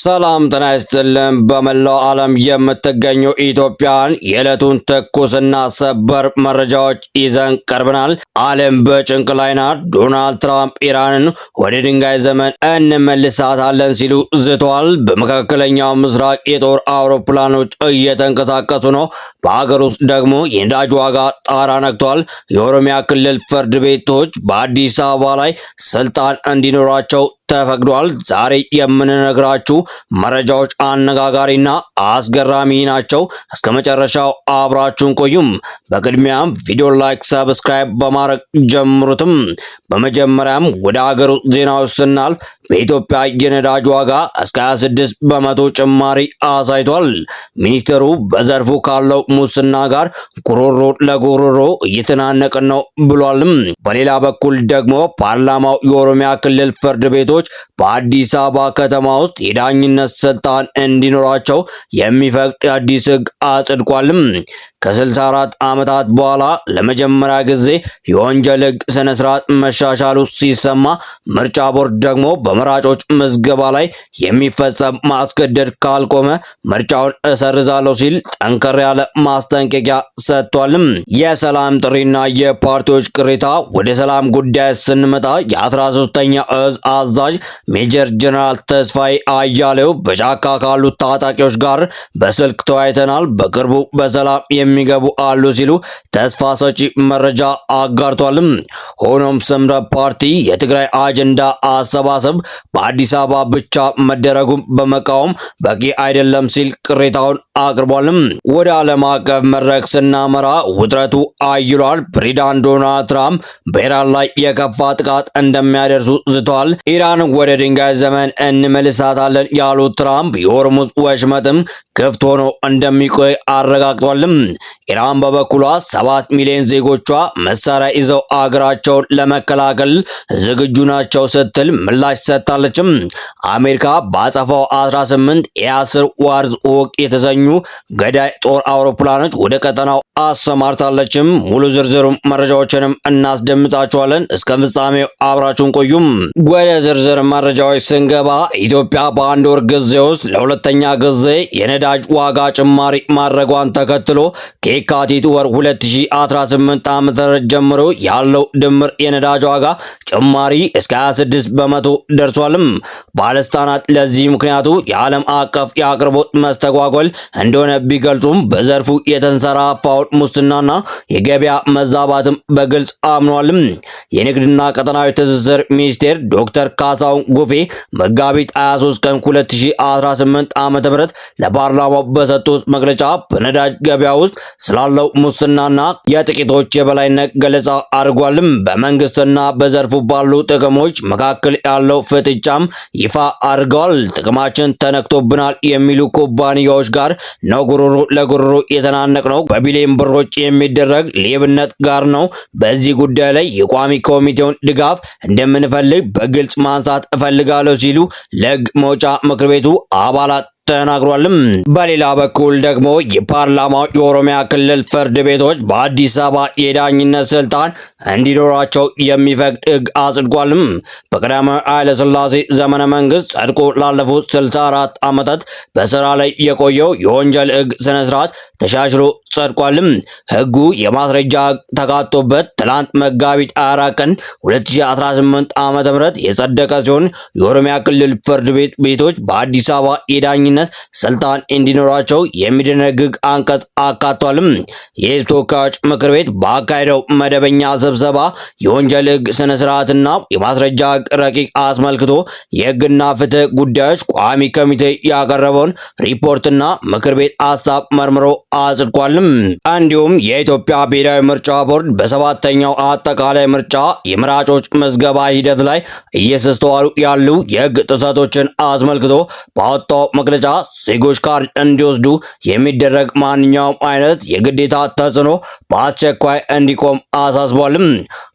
ሰላም ጤና ይስጥልን። በመላው ዓለም የምትገኙ ኢትዮጵያን የዕለቱን ትኩስና ሰበር መረጃዎች ይዘን ቀርበናል። ዓለም በጭንቅ ላይ ናት። ዶናልድ ትራምፕ ኢራንን ወደ ድንጋይ ዘመን እንመልሳታለን ሲሉ ዝተዋል። በመካከለኛው ምስራቅ የጦር አውሮፕላኖች እየተንቀሳቀሱ ነው። በሀገር ውስጥ ደግሞ የነዳጅ ዋጋ ጣራ ነክቷል። የኦሮሚያ ክልል ፍርድ ቤቶች በአዲስ አበባ ላይ ስልጣን እንዲኖራቸው ተፈቅዷል። ዛሬ የምንነግራችሁ መረጃዎች አነጋጋሪና አስገራሚ ናቸው። እስከ መጨረሻው አብራችሁን ቆዩም። በቅድሚያም ቪዲዮ ላይክ፣ ሰብስክራይብ በማድረግ ጀምሩትም። በመጀመሪያም ወደ ሀገር ዜናዎች ስናልፍ በኢትዮጵያ የነዳጅ ዋጋ እስከ 26 በመቶ ጭማሪ አሳይቷል። ሚኒስትሩ በዘርፉ ካለው ሙስና ጋር ጉሮሮ ለጉሮሮ እየተናነቅን ነው ብሏልም። በሌላ በኩል ደግሞ ፓርላማው የኦሮሚያ ክልል ፍርድ ቤቶች በአዲስ አበባ ከተማ ውስጥ የዳኝነት ስልጣን እንዲኖራቸው የሚፈቅድ አዲስ ሕግ አጽድቋልም። ከ64 ዓመታት በኋላ ለመጀመሪያ ጊዜ የወንጀል ሕግ ስነ ስርዓት መሻሻሉ ሲሰማ ምርጫ ቦርድ ደግሞ በመራጮች ምዝገባ ላይ የሚፈጸም ማስገደድ ካልቆመ ምርጫውን እሰርዛለሁ ሲል ጠንከር ያለ ማስጠንቀቂያ ሰጥቷልም። የሰላም ጥሪና የፓርቲዎች ቅሬታ። ወደ ሰላም ጉዳይ ስንመጣ የ13ኛ እዝ አዛዥ ሜጀር ጀነራል ተስፋዬ አያሌው በጫካ ካሉት ታጣቂዎች ጋር በስልክ ተወያይተናል፣ በቅርቡ በሰላም የሚገቡ አሉ ሲሉ ተስፋ ሰጪ መረጃ አጋርቷልም። ሆኖም ስምረት ፓርቲ የትግራይ አጀንዳ አሰባሰብ በአዲስ አበባ ብቻ መደረጉን በመቃወም በቂ አይደለም ሲል ቅሬታውን አቅርቧልም። ወደ ዓለም አቀፍ መድረክ ስናመራ ውጥረቱ አይሏል። ፕሬዝዳንት ዶናልድ ትራምፕ በኢራን ላይ የከፋ ጥቃት እንደሚያደርሱ ዝተዋል። ኢራን ወደ ድንጋይ ዘመን እንመልሳታለን ያሉት ትራምፕ የሆርሙዝ ወሽመጥም ክፍት ሆኖ እንደሚቆይ አረጋግጧልም። ኢራን በበኩሏ 7 ሚሊዮን ዜጎቿ መሳሪያ ይዘው አገራቸውን ለመከላከል ዝግጁ ናቸው ስትል ምላሽ ሰጥታለችም። አሜሪካ በአጸፋው 18 የ10 ዋርዝ ኦክ የተሰኙ ገዳይ ጦር አውሮፕላኖች ወደ ቀጠናው አሰማርታለችም። ሙሉ ዝርዝር መረጃዎችንም እናስደምጣችኋለን። እስከ ፍጻሜው አብራችሁን ቆዩም። ወደ ዝርዝር መረጃዎች ስንገባ ኢትዮጵያ በአንድ ወር ጊዜ ውስጥ ለሁለተኛ ጊዜ የነዳጅ ዋጋ ጭማሪ ማድረጓን ተከትሎ ከየካቲት ወር 2018 ዓ.ም ጀምሮ ያለው ድምር የነዳጅ ዋጋ ጭማሪ እስከ 26 በመቶ ደርሷልም። ባለስልጣናት ለዚህ ምክንያቱ የዓለም አቀፍ የአቅርቦት መስተጓጎል እንደሆነ ቢገልጹም በዘርፉ የተንሰራፋውን ሙስናና የገበያ መዛባትም በግልጽ አምኗልም። የንግድና ቀጠናዊ ትስስር ሚኒስቴር ዶክተር ካሳሁን ጎፌ መጋቢት 23 ቀን 2018 ዓ.ም ለፓርላማው በሰጡት መግለጫ በነዳጅ ገበያ ውስጥ ስላለው ሙስናና የጥቂቶች የበላይነት ገለጻ አድርጓልም። በመንግስትና በዘርፉ ባሉ ጥቅሞች መካከል ያለው ፍጥጫም ይፋ አድርገዋል። ጥቅማችን ተነክቶብናል የሚሉ ኩባንያዎች ጋር ነው ጉሮሮ ለጉሮሮ የተናነቅ ነው፣ በቢሊዮን ብሮች የሚደረግ ሌብነት ጋር ነው። በዚህ ጉዳይ ላይ የቋሚ ኮሚቴውን ድጋፍ እንደምንፈልግ በግልጽ ማንሳት እፈልጋለሁ ሲሉ ለሕግ መውጫ ምክር ቤቱ አባላት ተናግሯልም። በሌላ በኩል ደግሞ የፓርላማው የኦሮሚያ ክልል ፍርድ ቤቶች በአዲስ አበባ የዳኝነት ስልጣን እንዲኖራቸው የሚፈቅድ ሕግ አጽድቋልም። በቀዳማዊ ኃይለ ሥላሴ ዘመነ መንግስት ጸድቆ ላለፉት 64 ዓመታት በስራ ላይ የቆየው የወንጀል ሕግ ስነ ስርዓት ተሻሽሎ ጸድቋልም። ሕጉ የማስረጃ ተካቶበት ትላንት መጋቢት 24 ቀን 2018 ዓ.ም የጸደቀ ሲሆን የኦሮሚያ ክልል ፍርድ ቤቶች በአዲስ አበባ የዳኝነት ስልጣን እንዲኖራቸው የሚደነግግ አንቀጽ አካቷልም። የሕዝብ ተወካዮች ምክር ቤት ባካሄደው መደበኛ ስብሰባ የወንጀል ሕግ ስነ ስርዓትና የማስረጃ ሕግ ረቂቅ አስመልክቶ የሕግና ፍትህ ጉዳዮች ቋሚ ኮሚቴ ያቀረበውን ሪፖርትና ምክር ቤት ሀሳብ መርምሮ አጽድቋልም። እንዲሁም የኢትዮጵያ ብሔራዊ ምርጫ ቦርድ በሰባተኛው አጠቃላይ ምርጫ የመራጮች ምዝገባ ሂደት ላይ እየተስተዋሉ ያሉ የሕግ ጥሰቶችን አስመልክቶ ባወጣው መግለጫ ዜጎች ካርድ እንዲወስዱ የሚደረግ ማንኛውም አይነት የግዴታ ተጽዕኖ በአስቸኳይ እንዲቆም አሳስቧልም።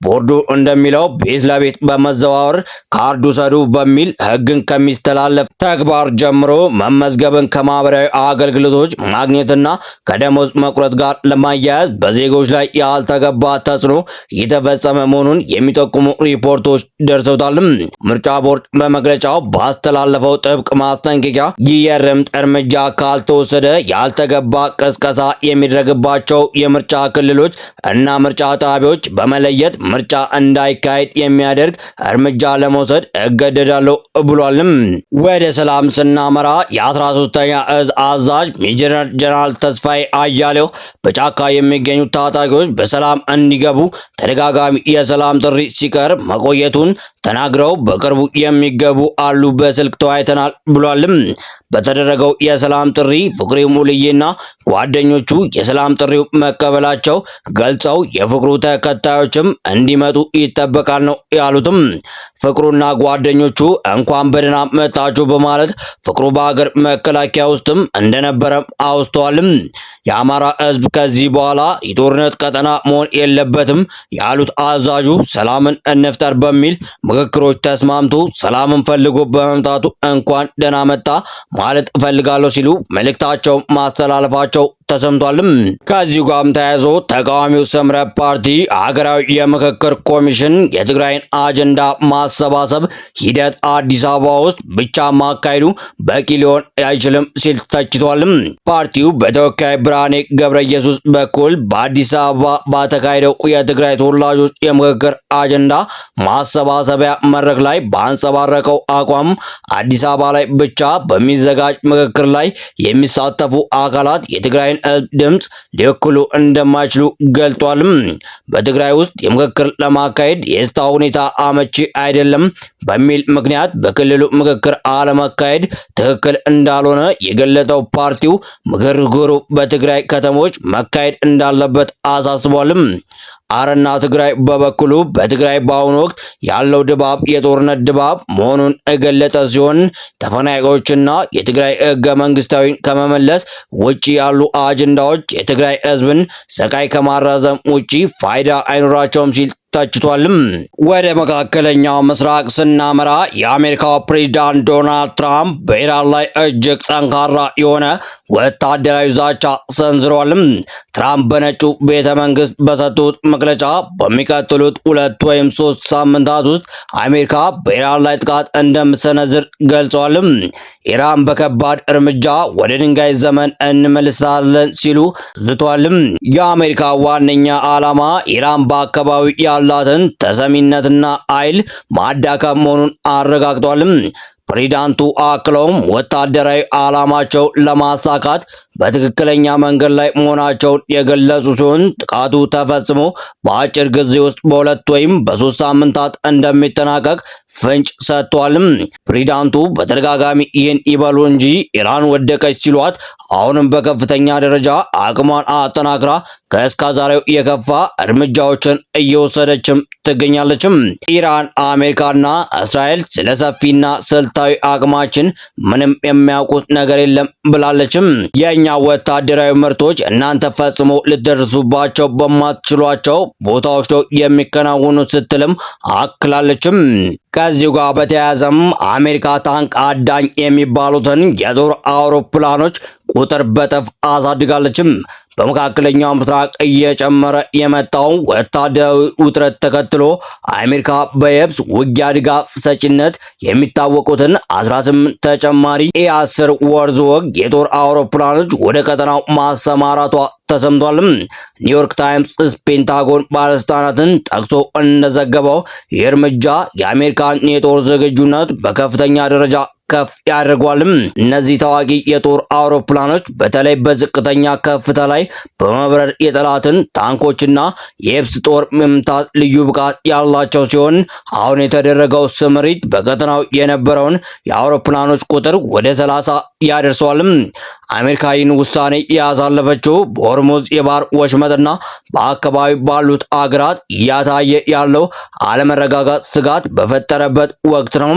ቦርዱ እንደሚለው ቤት ለቤት በመዘዋወር ካርድ ውሰዱ በሚል ሕግን ከሚስተላለፍ ተግባር ጀምሮ መመዝገብን ከማህበራዊ አገልግሎቶች ማግኘትና ከደሞዝ መቁረጥ ጋር ለማያያዝ በዜጎች ላይ ያልተገባ ተጽዕኖ እየተፈጸመ መሆኑን የሚጠቁሙ ሪፖርቶች ደርሰውታል። ምርጫ ቦርድ በመግለጫው ባስተላለፈው ጥብቅ ማስጠንቀቂያ ይህ የእርምት እርምጃ ካልተወሰደ ያልተገባ ቅስቀሳ የሚደረግባቸው የምርጫ ክልሎች እና ምርጫ ጣቢያዎች በመለየት ምርጫ እንዳይካሄድ የሚያደርግ እርምጃ ለመውሰድ እገደዳለሁ ብሏልም። ወደ ሰላም ስናመራ የ13ኛ እዝ አዛዥ ሜጀር ጀነራል ተስፋዬ አያሌው በጫካ የሚገኙ ታጣቂዎች በሰላም እንዲገቡ ተደጋጋሚ የሰላም ጥሪ ሲቀርብ መቆየቱን ተናግረው በቅርቡ የሚገቡ አሉ በስልክ ተወያይተናል ብሏልም። በተደረገው የሰላም ጥሪ ፍቅሬ ሙልዬና ጓደኞቹ የሰላም ጥሪው መቀበላቸው ገልጸው የፍቅሩ ተከታዮችም እንዲመጡ ይጠበቃል ነው ያሉትም። ፍቅሩና ጓደኞቹ እንኳን በደህና መጣችሁ በማለት ፍቅሩ በሀገር መከላከያ ውስጥም እንደነበረም አውስተዋልም። የአማራ ሕዝብ ከዚህ በኋላ የጦርነት ቀጠና መሆን የለበትም ያሉት አዛዡ ሰላምን እንፍጠር በሚል ምክክሮች ተስማምቶ ሰላምን ፈልጎ በመምጣቱ እንኳን ደህና መጣ ማለት እፈልጋለሁ ሲሉ መልእክታቸው ማስተላለፋቸው ተሰምቷልም። ከዚሁ ጋርም ተያይዞ ተቃዋሚው ስምረት ፓርቲ ሀገራዊ የምክክር ኮሚሽን የትግራይን አጀንዳ ማሰባሰብ ሂደት አዲስ አበባ ውስጥ ብቻ ማካሄዱ በቂ ሊሆን አይችልም ሲል ተችቷልም። ፓርቲው በተወካይ ብርሃኔ ገብረ ኢየሱስ በኩል በአዲስ አበባ ባተካሄደው የትግራይ ተወላጆች የምክክር አጀንዳ ማሰባሰቢያ መድረክ ላይ ባንጸባረቀው አቋም አዲስ አበባ ላይ ብቻ በሚዘጋጅ ምክክር ላይ የሚሳተፉ አካላት የትግራይን ድምፅ ሊወክሉ እንደማይችሉ ገልጧልም። በትግራይ ውስጥ የምክክር ለማካሄድ የጸጥታ ሁኔታ አመቺ አይደለም በሚል ምክንያት በክልሉ ምክክር አለመካሄድ ትክክል እንዳልሆነ የገለጠው ፓርቲው ምክክሩ በትግራይ ከተሞች መካሄድ እንዳለበት አሳስቧልም። አረና ትግራይ በበኩሉ በትግራይ በአሁኑ ወቅት ያለው ድባብ የጦርነት ድባብ መሆኑን የገለጠ ሲሆን ተፈናቃዮችና የትግራይ ህገ መንግስታዊ ከመመለስ ውጪ ያሉ አጀንዳዎች የትግራይ ህዝብን ሰቃይ ከማራዘም ውጪ ፋይዳ አይኖራቸውም ሲል ተችቷልም። ወደ መካከለኛው ምስራቅ ስናመራ የአሜሪካው ፕሬዝዳንት ዶናልድ ትራምፕ በኢራን ላይ እጅግ ጠንካራ የሆነ ወታደራዊ ዛቻ ሰንዝረዋልም። ትራምፕ በነጩ ቤተ መንግስት በሰጡት መግለጫ በሚቀጥሉት 2 ወይም 3 ሳምንታት ውስጥ አሜሪካ በኢራን ላይ ጥቃት እንደምትሰነዝር ገልጸዋልም። ኢራን በከባድ እርምጃ ወደ ድንጋይ ዘመን እንመልሳለን ሲሉ ዝቷልም። የአሜሪካ ዋነኛ ዓላማ ኢራን በአካባቢው ያላትን ተሰሚነትና ኃይል ማዳከም መሆኑን አረጋግጧልም። ፕሬዝዳንቱ አክለውም ወታደራዊ ዓላማቸው ለማሳካት በትክክለኛ መንገድ ላይ መሆናቸውን የገለጹ ሲሆን ጥቃቱ ተፈጽሞ በአጭር ጊዜ ውስጥ በ2 ወይም በ3 ሳምንታት እንደሚጠናቀቅ ፍንጭ ሰጥቷልም። ፕሬዝዳንቱ በተደጋጋሚ ይህን ይበሉ እንጂ ኢራን ወደቀች ሲሏት አሁንም በከፍተኛ ደረጃ አቅሟን አጠናክራ ከእስከዛሬው የከፋ እርምጃዎችን እየወሰደችም ትገኛለችም። ኢራን፣ አሜሪካና እስራኤል ስለ ሰፊና ስልታዊ አቅማችን ምንም የሚያውቁት ነገር የለም ብላለችም። የኛ ወታደራዊ ምርቶች እናንተ ፈጽሞ ልደርሱባቸው በማትችሏቸው ቦታዎች ነው የሚከናወኑት ስትልም አክላለችም። ከዚሁ ጋር በተያያዘም አሜሪካ ታንክ አዳኝ የሚባሉትን የጦር አውሮፕላኖች ቁጥር በጥፍ አሳድጋለችም። በመካከለኛው ምስራቅ እየጨመረ የመጣው ወታደራዊ ውጥረት ተከትሎ አሜሪካ በየብስ ውጊያ ድጋፍ ሰጪነት የሚታወቁትን 18 ተጨማሪ ኤ10 ወርዝወግ የጦር አውሮፕላኖች ወደ ቀጠናው ማሰማራቷ ተሰምቷልም። ኒውዮርክ ታይምስ ፔንታጎን ባለስልጣናትን ጠቅሶ እንደዘገበው ይህ እርምጃ የአሜሪካን የጦር ዝግጁነት በከፍተኛ ደረጃ ከፍ ያደርጓልም። እነዚህ ተዋጊ የጦር አውሮፕላኖች በተለይ በዝቅተኛ ከፍታ ላይ በመብረር የጠላትን ታንኮችና የየብስ ጦር መምታት ልዩ ብቃት ያላቸው ሲሆን አሁን የተደረገው ስምሪት በቀጠናው የነበረውን የአውሮፕላኖች ቁጥር ወደ 30 ያደርሰዋል። አሜሪካ ይህን ውሳኔ ያሳለፈችው በሆርሙዝ የባህር ወሽመጥና በአካባቢ ባሉት አገራት እያታየ ያለው አለመረጋጋት ስጋት በፈጠረበት ወቅት ነው።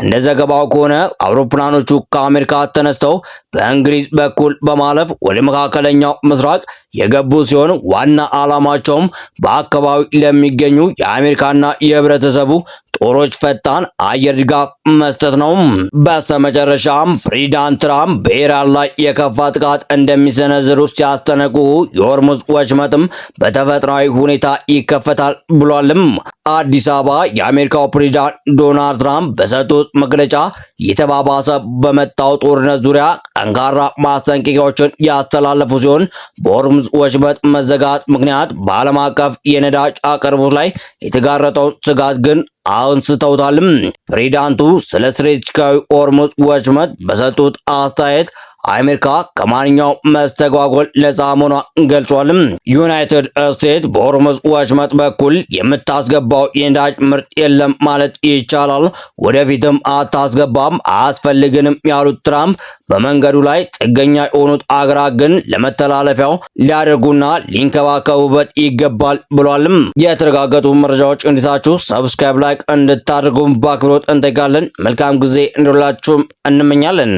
እንደ ዘገባው ከሆነ አውሮፕላኖቹ ከአሜሪካ ተነስተው በእንግሊዝ በኩል በማለፍ ወደ መካከለኛው ምስራቅ የገቡ ሲሆን ዋና ዓላማቸውም በአካባቢው ለሚገኙ የአሜሪካና የህብረተሰቡ ጦሮች ፈጣን አየር ድጋፍ መስጠት ነው። በስተመጨረሻም ፕሬዝዳንት ትራምፕ በኢራን ላይ የከፋ ጥቃት እንደሚሰነዝሩ ሲያስጠነቅቁ የሆርሙዝ ወሽመጥም በተፈጥሯዊ ሁኔታ ይከፈታል ብሏልም። አዲስ አበባ የአሜሪካው ፕሬዝዳንት ዶናልድ ትራምፕ በሰጡት መግለጫ የተባባሰ በመጣው ጦርነት ዙሪያ ጠንካራ ማስጠንቀቂያዎችን ያስተላለፉ ሲሆን በሆርሙዝ ወሽመጥ መዘጋት ምክንያት በዓለም አቀፍ የነዳጅ አቅርቦት ላይ የተጋረጠውን ስጋት ግን አንስተውታልም። ፕሬዝዳንቱ ስለ ስትራቴጂካዊ ሆርሙዝ ወሽመጥ በሰጡት አስተያየት አሜሪካ ከማንኛውም መስተጓጎል ነፃ መሆኗን ገልጿል። ዩናይትድ ስቴትስ በሆርሙዝ ወሽመጥ በኩል የምታስገባው የነዳጅ ምርት የለም ማለት ይቻላል፣ ወደፊትም አታስገባም፣ አያስፈልግንም ያሉት ትራምፕ በመንገዱ ላይ ጥገኛ የሆኑት አገራት ግን ለመተላለፊያው ሊያደርጉና ሊንከባከቡበት ይገባል ብሏል። የተረጋገጡ መረጃዎች እንዲሳችሁ ሰብስክራይብ፣ ላይክ እንድታደርጉ በአክብሮት እንጠይቃለን። መልካም ጊዜ እንዲላችሁም እንመኛለን።